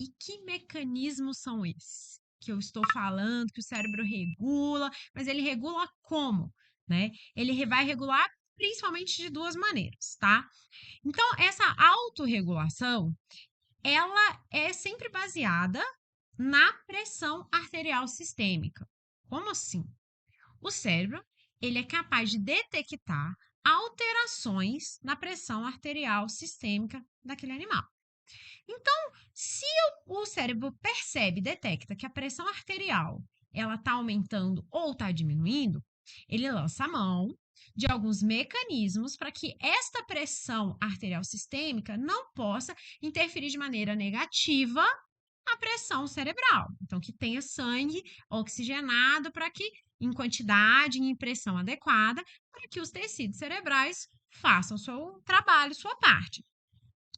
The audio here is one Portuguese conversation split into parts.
E que mecanismos são esses que eu estou falando, que o cérebro regula, mas ele regula como, né? Ele vai regular principalmente de duas maneiras, tá? Então, essa autorregulação, ela é sempre baseada na pressão arterial sistêmica. Como assim? O cérebro, ele é capaz de detectar alterações na pressão arterial sistêmica daquele animal. Então, se o cérebro percebe, detecta que a pressão arterial ela está aumentando ou está diminuindo, ele lança a mão de alguns mecanismos para que esta pressão arterial sistêmica não possa interferir de maneira negativa a pressão cerebral. Então, que tenha sangue oxigenado para que, em quantidade e em pressão adequada, para que os tecidos cerebrais façam seu trabalho, sua parte.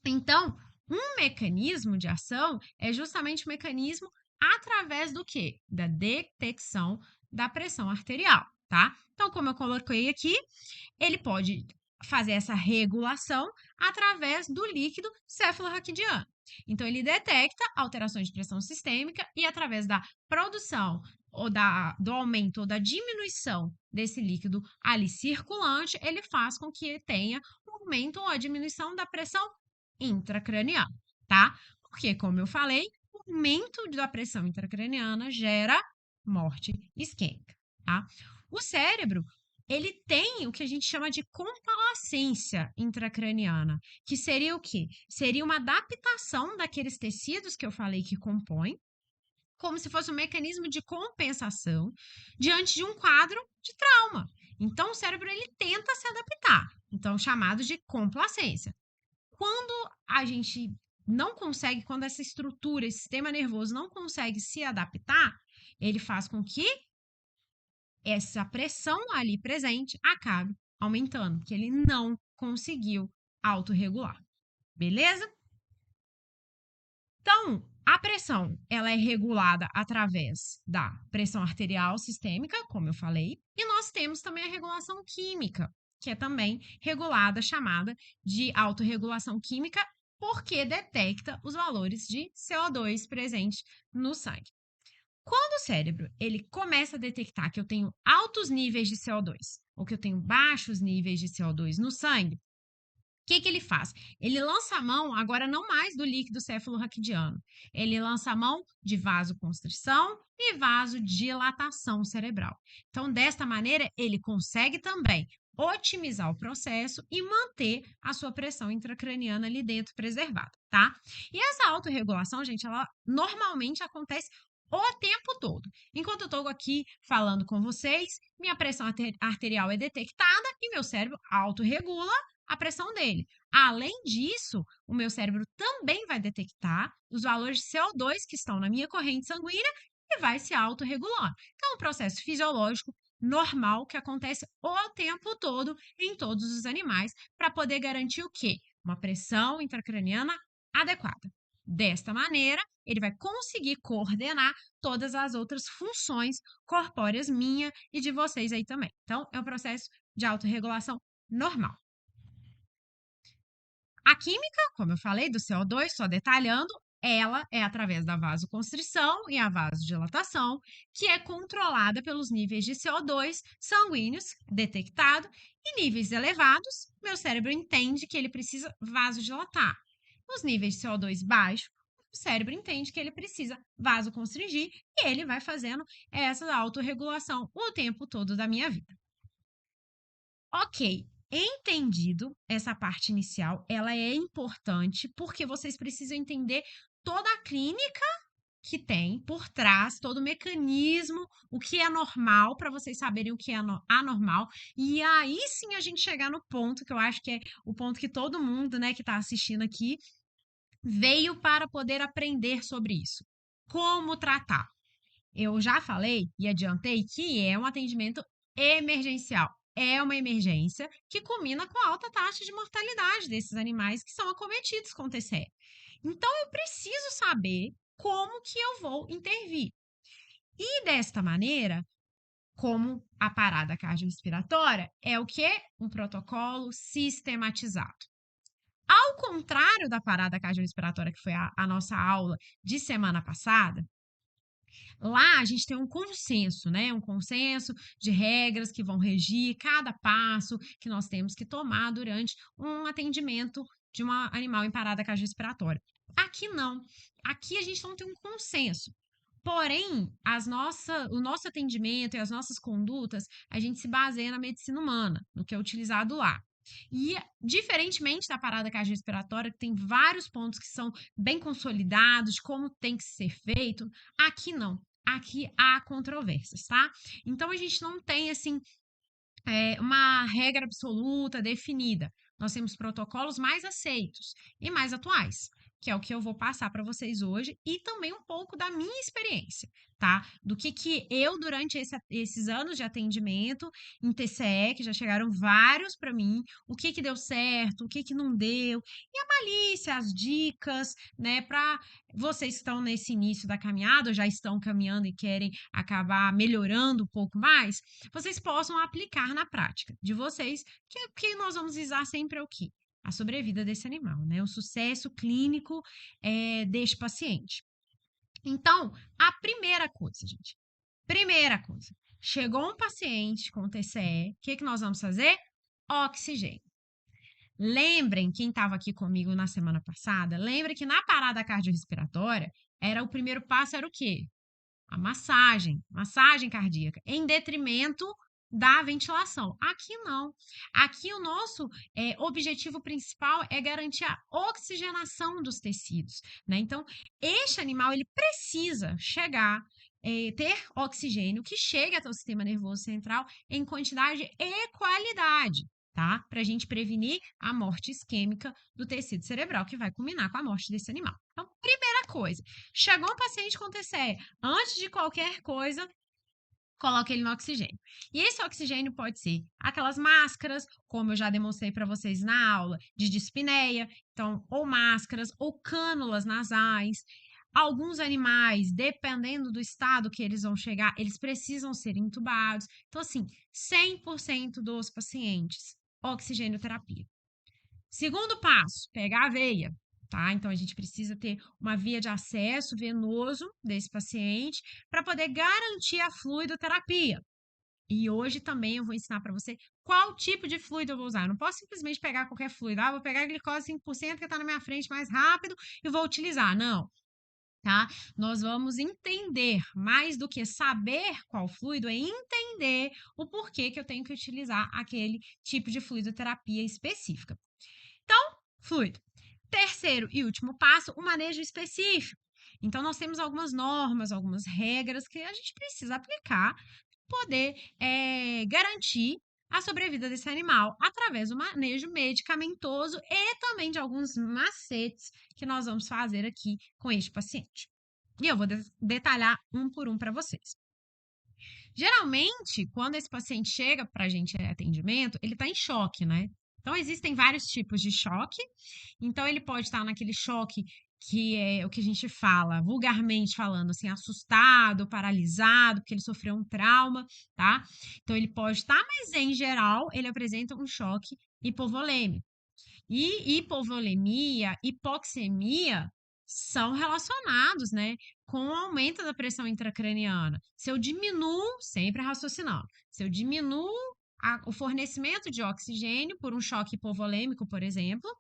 Então, um mecanismo de ação é justamente o mecanismo através do quê? Da detecção da pressão arterial, tá? Então, como eu coloquei aqui, ele pode fazer essa regulação através do líquido cefalorraquidiano. Então, ele detecta alterações de pressão sistêmica e através da produção ou do aumento ou da diminuição desse líquido ali circulante, ele faz com que tenha um aumento ou a diminuição da pressão intracraniana, tá? Porque, como eu falei, o aumento da pressão intracraniana gera morte isquêmica, tá? O cérebro, ele tem o que a gente chama de complacência intracraniana, que seria o quê? Seria uma adaptação daqueles tecidos que eu falei que compõem, como se fosse um mecanismo de compensação diante de um quadro de trauma. Então, o cérebro, ele tenta se adaptar, então, chamado de complacência. Quando a gente não consegue, quando essa estrutura, esse sistema nervoso não consegue se adaptar, ele faz com que essa pressão ali presente acabe aumentando, porque ele não conseguiu autorregular. Beleza? Então, a pressão, ela é regulada através da pressão arterial sistêmica, como eu falei, e nós temos também a regulação química, que é também regulada, chamada de autorregulação química, porque detecta os valores de CO2 presentes no sangue. Quando o cérebro ele começa a detectar que eu tenho altos níveis de CO2 ou que eu tenho baixos níveis de CO2 no sangue, o que ele faz? Ele lança a mão agora não mais do líquido cefalorraquidiano. Ele lança a mão de vasoconstrição e vasodilatação cerebral. Então, desta maneira, ele consegue também otimizar o processo e manter a sua pressão intracraniana ali dentro preservada, tá? E essa autorregulação, gente, ela normalmente acontece o tempo todo. Enquanto eu estou aqui falando com vocês, minha pressão arterial é detectada e meu cérebro autorregula a pressão dele. Além disso, o meu cérebro também vai detectar os valores de CO2 que estão na minha corrente sanguínea e vai se autorregulando. Então, é um processo fisiológico normal que acontece o tempo todo em todos os animais para poder garantir o quê? Uma pressão intracraniana adequada. Desta maneira, ele vai conseguir coordenar todas as outras funções corpóreas minha e de vocês aí também. Então, é um processo de autorregulação normal. A química, como eu falei, do CO2, só detalhando, ela é através da vasoconstrição e a vasodilatação, que é controlada pelos níveis de CO2 sanguíneos detectado e níveis elevados, meu cérebro entende que ele precisa vasodilatar. Os níveis de CO2 baixos, o cérebro entende que ele precisa vasoconstrigir e ele vai fazendo essa autorregulação o tempo todo da minha vida. Ok, entendido essa parte inicial, ela é importante porque vocês precisam entender toda a clínica que tem por trás, todo o mecanismo, o que é normal, para vocês saberem o que é anormal. E aí sim a gente chegar no ponto que eu acho que é o ponto que todo mundo, né, que está assistindo aqui, veio para poder aprender sobre isso. Como tratar? Eu já falei e adiantei que é um atendimento emergencial. É uma emergência que culmina com a alta taxa de mortalidade desses animais que são acometidos com TCE. Então, eu preciso saber como que eu vou intervir. E desta maneira, como a parada cardiorrespiratória é o que? Um protocolo sistematizado. Ao contrário da parada cardiorrespiratória, que foi a nossa aula de semana passada, lá a gente tem um consenso, né? Um consenso de regras que vão regir cada passo que nós temos que tomar durante um atendimento de um animal em parada cardiorrespiratória. Aqui não. Aqui a gente não tem um consenso. Porém, o nosso atendimento e as nossas condutas, a gente se baseia na medicina humana, no que é utilizado lá. E, diferentemente da parada cardiorrespiratória, que tem vários pontos que são bem consolidados, de como tem que ser feito, aqui não. Aqui há controvérsias, tá? Então, a gente não tem, assim, uma regra absoluta definida. Nós temos protocolos mais aceitos e mais atuais, que é o que eu vou passar para vocês hoje, e também um pouco da minha experiência, tá? Do que eu, durante esses anos de atendimento em TCE, que já chegaram vários para mim, o que deu certo, o que não deu, e a malícia, as dicas, né, para vocês que estão nesse início da caminhada, ou já estão caminhando e querem acabar melhorando um pouco mais, vocês possam aplicar na prática de vocês, que nós vamos visar sempre é o quê? A sobrevida desse animal, né? O sucesso clínico deste paciente. Então, a primeira coisa, gente. Primeira coisa. Chegou um paciente com TCE, o que nós vamos fazer? Oxigênio. Lembrem, quem estava aqui comigo na semana passada, lembra que na parada cardiorrespiratória, o primeiro passo era o quê? A massagem cardíaca, em detrimento da ventilação. Aqui não. Aqui o nosso objetivo principal é garantir a oxigenação dos tecidos, né? Então, este animal ele precisa chegar, ter oxigênio que chegue até o sistema nervoso central em quantidade e qualidade. Tá? Para a gente prevenir a morte isquêmica do tecido cerebral, que vai culminar com a morte desse animal. Então, primeira coisa, chegou um paciente com TCE, antes de qualquer coisa, coloque ele no oxigênio. E esse oxigênio pode ser aquelas máscaras, como eu já demonstrei para vocês na aula, de dispneia, então, ou máscaras, ou cânulas nasais. Alguns animais, dependendo do estado que eles vão chegar, eles precisam ser intubados. Então, assim, 100% dos pacientes, oxigênio terapia. Segundo passo, pegar a veia, tá? Então a gente precisa ter uma via de acesso venoso desse paciente para poder garantir a fluidoterapia. E hoje também eu vou ensinar para você qual tipo de fluido eu vou usar. Eu não posso simplesmente pegar qualquer fluido. Ah, vou pegar a glicose 5% que está na minha frente mais rápido e vou utilizar. Não, tá? Nós vamos entender, mais do que saber qual fluido, é entender o porquê que eu tenho que utilizar aquele tipo de fluidoterapia específica. Então, fluido. Terceiro e último passo, o manejo específico. Então, nós temos algumas normas, algumas regras que a gente precisa aplicar para poder garantir a sobrevida desse animal através do manejo medicamentoso e também de alguns macetes que nós vamos fazer aqui com este paciente. E eu vou detalhar um por um para vocês. Geralmente, quando esse paciente chega para a gente em atendimento, ele está em choque, né? Então, existem vários tipos de choque. Então, ele pode estar naquele choque que é o que a gente fala, vulgarmente falando, assim, assustado, paralisado, porque ele sofreu um trauma, tá? Então, ele pode estar, mas em geral, ele apresenta um choque hipovolêmico. E hipovolemia, hipoxemia são relacionados, né, com o aumento da pressão intracraniana. Se eu diminuo, sempre raciocinando, se eu diminuo o fornecimento de oxigênio por um choque hipovolêmico, por exemplo,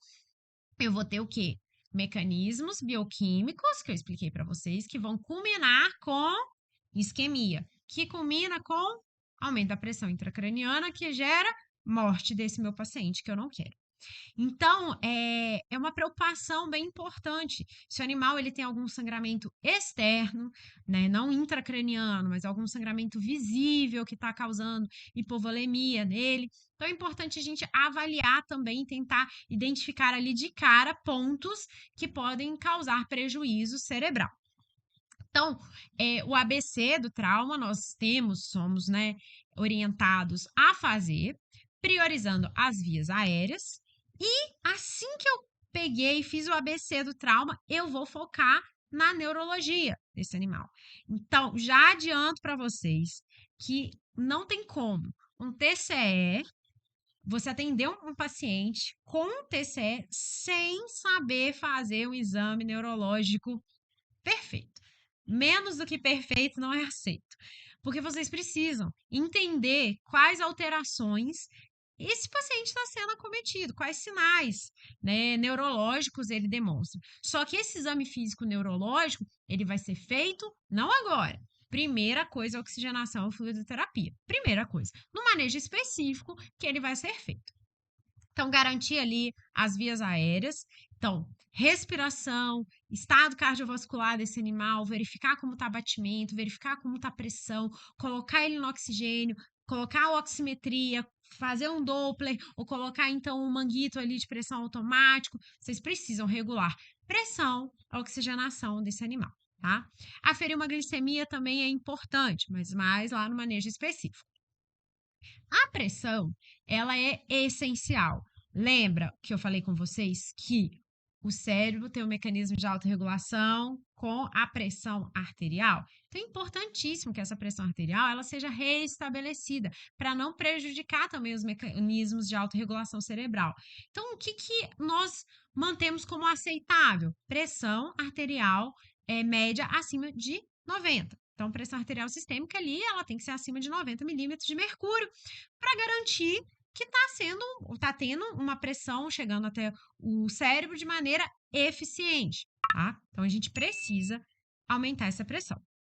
eu vou ter o quê? Mecanismos bioquímicos, que eu expliquei para vocês, que vão culminar com isquemia, que culmina com aumento da pressão intracraniana, que gera morte desse meu paciente, que eu não quero. Então, é uma preocupação bem importante. Se o animal ele tem algum sangramento externo, né, não intracraniano, mas algum sangramento visível que está causando hipovolemia nele, então é importante a gente avaliar também, tentar identificar ali de cara pontos que podem causar prejuízo cerebral. Então, o ABC do trauma nós somos, né, orientados a fazer, priorizando as vias aéreas. E assim que eu peguei e fiz o ABC do trauma, eu vou focar na neurologia desse animal. Então, já adianto para vocês que não tem como um TCE você atendeu um paciente com TCE sem saber fazer um exame neurológico perfeito. Menos do que perfeito não é aceito. Porque vocês precisam entender quais alterações esse paciente está sendo acometido, quais sinais, né, neurológicos ele demonstra. Só que esse exame físico neurológico, ele vai ser feito não agora. Primeira coisa, oxigenação e fluidoterapia. Primeira coisa. No manejo específico que ele vai ser feito. Então, garantir ali as vias aéreas. Então, respiração, estado cardiovascular desse animal, verificar como está batimento, verificar como está a pressão, colocar ele no oxigênio, colocar a oximetria, fazer um Doppler ou colocar então um manguito ali de pressão automático. Vocês precisam regular pressão, oxigenação desse animal, tá? Aferir uma glicemia também é importante, mas mais lá no manejo específico. A pressão, ela é essencial. Lembra que eu falei com vocês que o cérebro tem um mecanismo de autorregulação com a pressão arterial? Então, é importantíssimo que essa pressão arterial ela seja restabelecida para não prejudicar também os mecanismos de autorregulação cerebral. Então, o que nós mantemos como aceitável? Pressão arterial média acima de 90. Então, pressão arterial sistêmica ali, ela tem que ser acima de 90 milímetros de mercúrio para garantir que tá tendo uma pressão chegando até o cérebro de maneira eficiente, tá? Então, a gente precisa aumentar essa pressão.